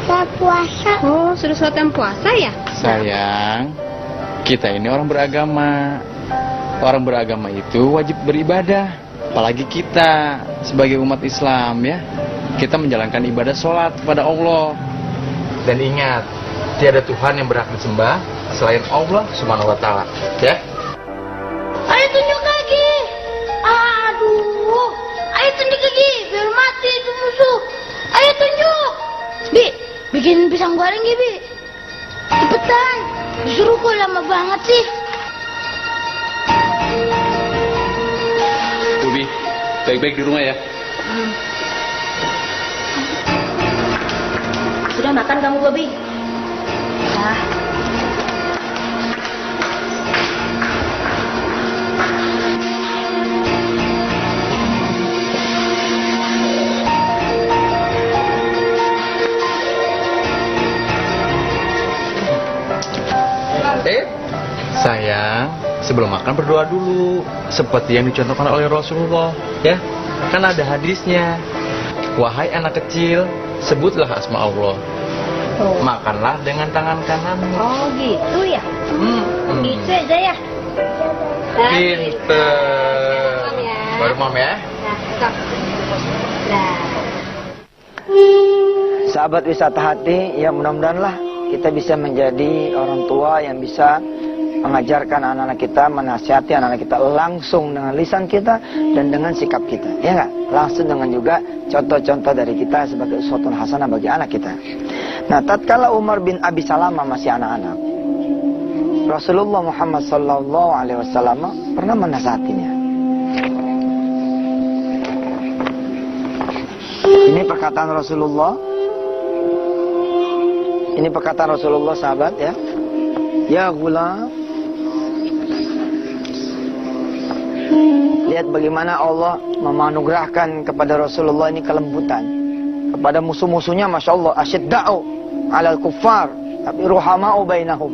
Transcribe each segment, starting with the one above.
Saya puasa. Oh, sudah sholat dan puasa ya? Sayang, kita ini orang beragama. Orang beragama itu wajib beribadah. Apalagi kita sebagai umat Islam ya. Kita menjalankan ibadah sholat kepada Allah. Dan ingat, tiada Tuhan yang berhak disembah selain Allah Subhanahu wa Ta'ala. Ya? Ayo tunjuk lagi. Aduh. Ayo tunjuk lagi. Biar mati itu musuh. Ayo tunjuk. Bi, bikin pisang goreng ya, Bi. Cepetan. Disuruh kok lama banget sih. Ubi, baik-baik di rumah ya. Sudah makan kamu, Bobi? Ya. Sayang, sebelum makan berdoa dulu, seperti yang dicontohkan oleh Rasulullah, ya. Kan ada hadisnya. Wahai anak kecil, sebutlah asma Allah. Oh. Makanlah dengan tangan kanan. Oh, gitu ya? Gitu aja ya? Pinter. Baru mam ya. Sahabat wisata hati, ya mudah-mudahan lah kita bisa menjadi orang tua yang bisa mengajarkan anak-anak kita, menasihati anak-anak kita langsung dengan lisan kita dan dengan sikap kita, ya nggak? Langsung dengan juga contoh-contoh dari kita sebagai uswatun hasanah bagi anak kita. Nah, tatkala Umar bin Abi Salamah masih anak-anak, Rasulullah Muhammad sallallahu alaihi wasallam pernah menasihatinya. Ini perkataan Rasulullah. Ini perkataan Rasulullah, sahabat ya. Ya ghulam, lihat bagaimana Allah memanugerahkan kepada Rasulullah ini kelembutan. Kepada musuh-musuhnya, Masya Allah, asyidda'u alal kuffar, tapi ruhama'u bainahum.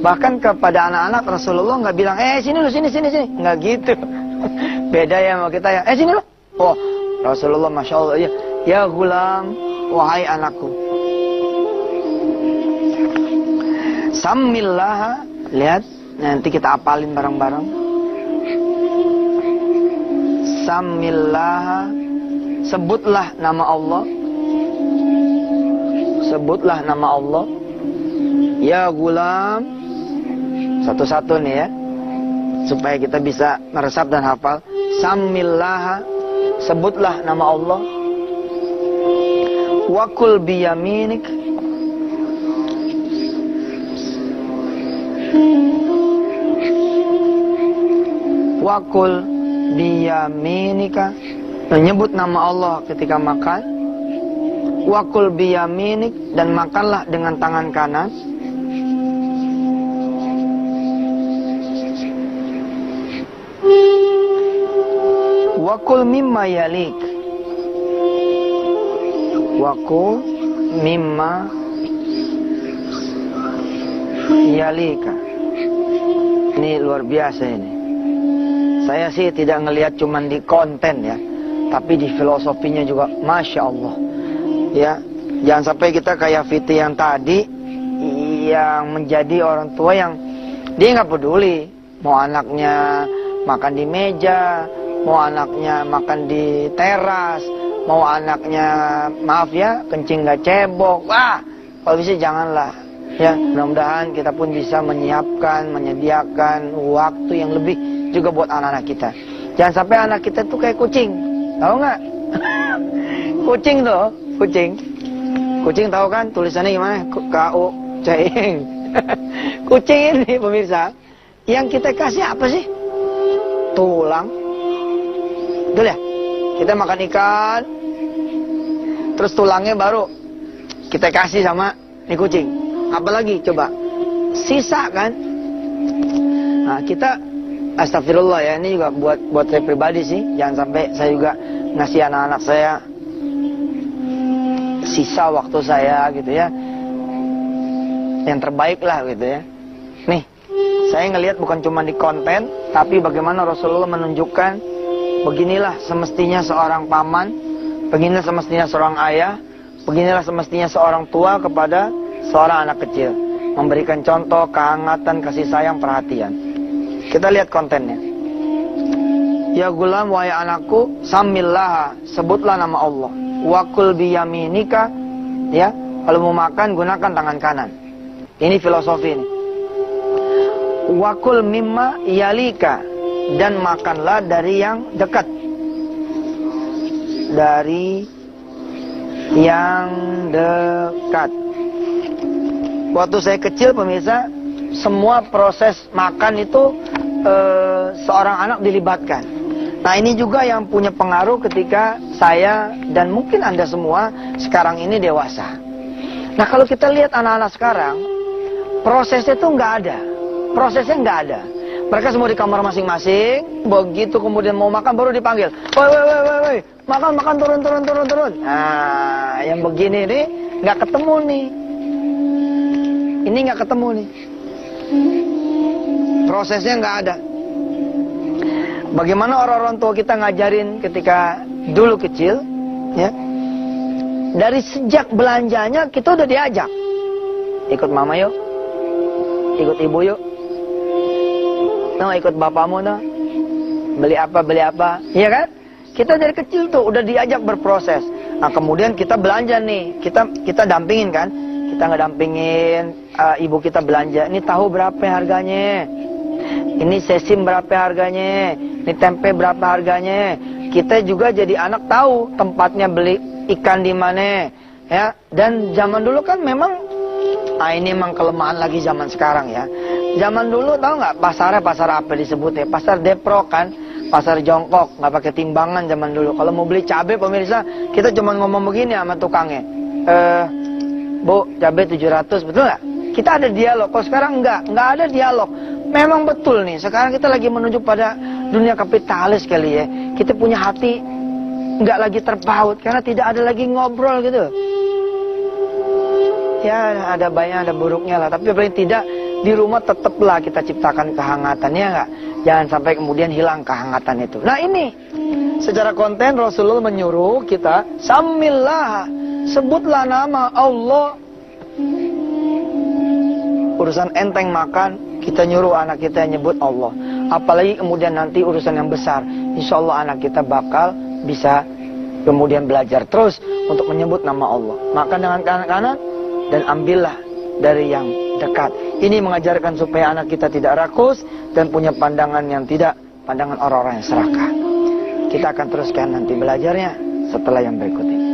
Bahkan kepada anak-anak Rasulullah nggak bilang, sini lu, sini. Nggak gitu. Beda ya sama kita ya, sini lu. Oh, Rasulullah Masya Allah, ya ghulam, wahai anakku. Samillah, lihat, nanti kita apalin bareng-bareng. Samillah, sebutlah nama Allah. Sebutlah nama Allah. Ya gulam. Satu-satu nih ya, supaya kita bisa meresap dan hafal. Samillah, sebutlah nama Allah. Wakul biyaminik, wakul biyaminika, menyebut nama Allah ketika makan. Wakul biyaminik, dan makanlah dengan tangan kanan. Wakul mimma yalik, wakul mimma yalika. Ini luar biasa ini. Saya sih tidak ngelihat cuman di konten ya, tapi di filosofinya juga, Masya Allah. Ya, jangan sampai kita kayak Fiti yang tadi, yang menjadi orang tua yang dia nggak peduli mau anaknya makan di meja, mau anaknya makan di teras, mau anaknya, maaf ya, kencing nggak cebok. Wah, kalau bisa janganlah. Ya, mudah-mudahan kita pun bisa menyiapkan, menyediakan waktu yang lebih juga buat anak-anak kita. Jangan sampai anak kita tuh kayak kucing, tahu nggak? Kucing tuh, kucing. Kucing tahu kan tulisannya gimana? K-U-C-I-N. Kucing ini pemirsa, yang kita kasih apa sih? Tulang. Betul ya? Kita makan ikan, terus tulangnya baru kita kasih sama ini kucing. Apalagi coba? Sisa kan? Nah, kita astagfirullah ya, ini juga buat saya pribadi sih, jangan sampai saya juga ngasih anak-anak saya sisa waktu saya gitu ya, yang terbaik lah gitu ya. Nih, saya ngelihat bukan cuma di konten, tapi bagaimana Rasulullah menunjukkan beginilah semestinya seorang paman, beginilah semestinya seorang ayah, Beginilah semestinya seorang tua kepada seorang anak kecil. Memberikan contoh, kehangatan, kasih sayang, perhatian. Kita lihat kontennya. Ya gulam, wahai anakku, samillah, sebutlah nama Allah. Wakul biyaminika, ya, kalau mau makan gunakan tangan kanan. Ini filosofi ini. Wakul mimma yalika, dan makanlah dari yang dekat. Dari yang dekat. Waktu saya kecil pemirsa, semua proses makan itu seorang anak dilibatkan. Nah ini juga yang punya pengaruh ketika saya dan mungkin Anda semua sekarang ini dewasa. Nah kalau kita lihat anak-anak sekarang, prosesnya itu nggak ada. Prosesnya nggak ada. Mereka semua di kamar masing-masing, begitu kemudian mau makan baru dipanggil. Woi, makan, turun. Nah, yang begini nih nggak ketemu nih. Ini nggak ketemu nih. Prosesnya nggak ada. Bagaimana orang-orang tua kita ngajarin ketika dulu kecil, ya? Dari sejak belanjanya kita udah diajak. Ikut mama yuk, ikut ibu yuk. No, ikut bapakmu no. Beli apa, iya kan? Kita dari kecil tuh udah diajak berproses. Nah kemudian kita belanja nih, kita dampingin kan? Kita ngedampingin ibu kita belanja. Ini tahu berapa harganya? Ini sesim berapa harganya? Ini tempe berapa harganya? Kita juga jadi anak tahu tempatnya beli ikan di mana, ya. Dan zaman dulu kan memang, ini memang kelemahan lagi zaman sekarang ya. Zaman dulu tahu nggak pasarnya pasar apa disebutnya? Pasar Depro kan, pasar jongkok, nggak pakai timbangan zaman dulu. Kalau mau beli cabai pemirsa, kita cuma ngomong begini sama tukangnya. Bu, cabai 700, betul nggak? Kita ada dialog. Kalau sekarang nggak ada dialog. Memang betul nih. Sekarang kita lagi menuju pada dunia kapitalis kali ya. Kita punya hati nggak lagi terpaut karena tidak ada lagi ngobrol gitu. Ya ada baiknya, ada buruknya lah. Tapi paling tidak di rumah tetaplah kita ciptakan kehangatannya nggak. Jangan sampai kemudian hilang kehangatan itu. Nah ini secara konten Rasulullah menyuruh kita samillah, sebutlah nama Allah. Urusan enteng makan, kita nyuruh anak kita nyebut Allah. Apalagi kemudian nanti urusan yang besar, insya Allah anak kita bakal bisa kemudian belajar terus untuk menyebut nama Allah. Makan dengan kanan-kanan dan ambillah dari yang dekat. Ini mengajarkan supaya anak kita tidak rakus dan punya pandangan yang tidak pandangan orang-orang yang serakah. Kita akan teruskan nanti belajarnya setelah yang berikut ini.